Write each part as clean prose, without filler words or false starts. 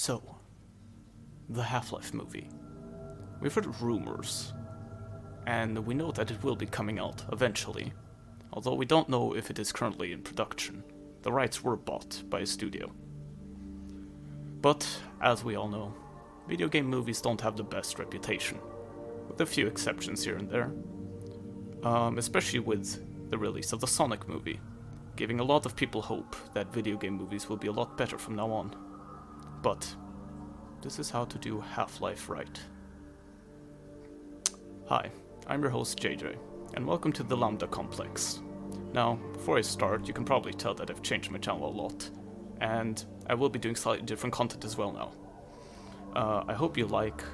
So, the Half-Life movie. We've heard rumors, and we know that it will be coming out eventually, although we don't know if it is currently in production. The rights were bought by a studio. But, as we all know, video game movies don't have the best reputation, with a few exceptions here and there. Especially with the release of the Sonic movie, giving a lot of people hope that video game movies will be a lot better from now on. But this is how to do Half-Life right. Hi, I'm your host JJ, and welcome to the Lambda complex. Now, before I start, you can probably tell that I've changed my channel a lot, and I will be doing slightly different content as well now. I hope you like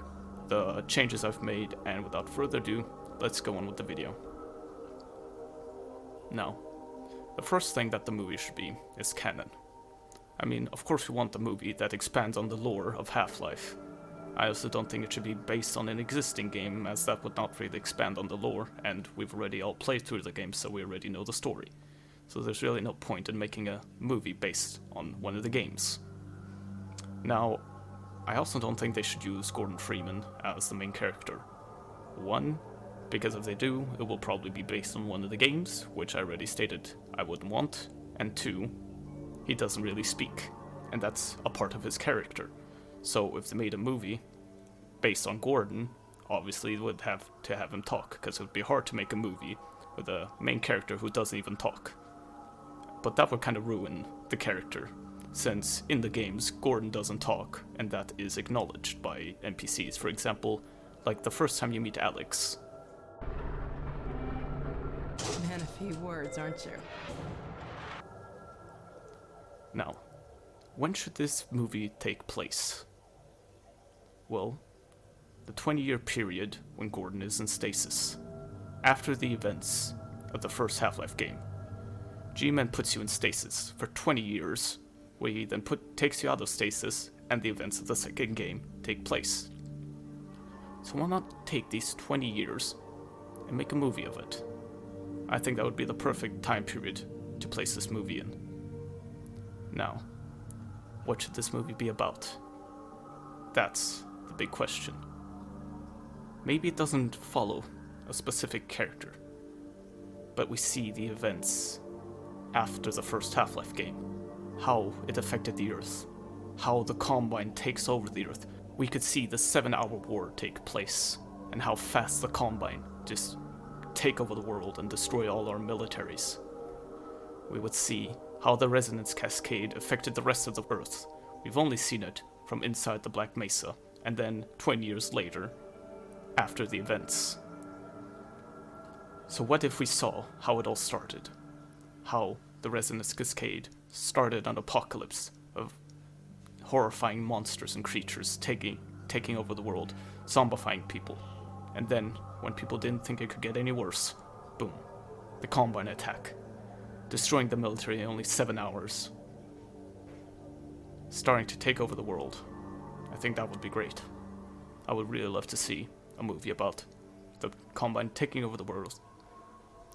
the changes I've made, and without further ado, let's go on with the video. Now, the first thing that the movie should be is canon. I mean, of course we want a movie that expands on the lore of Half-Life. I also don't think it should be based on an existing game, as that would not really expand on the lore, and we've already all played through the game, so we already know the story. So there's really no point in making a movie based on one of the games. Now, I also don't think they should use Gordon Freeman as the main character. One, because if they do, it will probably be based on one of the games, which I already stated I wouldn't want, and two, he doesn't really speak, and that's a part of his character. So if they made a movie based on Gordon, obviously it would have to have him talk, because it would be hard to make a movie with a main character who doesn't even talk. But that would kind of ruin the character, since in the games Gordon doesn't talk, and that is acknowledged by NPCs. For example, like the first time you meet Alex. Man, a few words, aren't you? Now, when should this movie take place? Well, the 20-year period when Gordon is in stasis, after the events of the first Half-Life game. G-Man puts you in stasis for 20 years, where he then takes you out of stasis, and the events of the second game take place. So why not take these 20 years and make a movie of it? I think that would be the perfect time period to place this movie in. Now, what should this movie be about? That's the big question. Maybe it doesn't follow a specific character, but we see the events after the first Half-Life game, how it affected the Earth, how the Combine takes over the Earth. We could see the 7-hour war take place, and how fast the Combine just take over the world and destroy all our militaries. We would see how the resonance cascade affected the rest of the Earth. We've only seen it from inside the Black Mesa, and then 20 years later, after the events. So what if we saw how it all started? How the resonance cascade started an apocalypse of horrifying monsters and creatures taking over the world, zombifying people. And then, when people didn't think it could get any worse, boom, the Combine attack, destroying the military in only 7 hours, starting to take over the world. I think that would be great. I would really love to see a movie about the Combine taking over the world,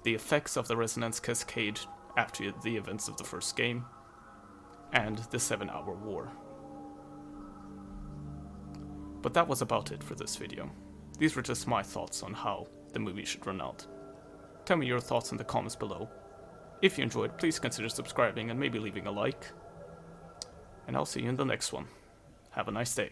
the effects of the resonance cascade after the events of the first game, and the 7-hour war. But that was about it for this video. These were just my thoughts on how the movie should run out. Tell me your thoughts in the comments below. If you enjoyed, please consider subscribing and maybe leaving a like. And I'll see you in the next one. Have a nice day.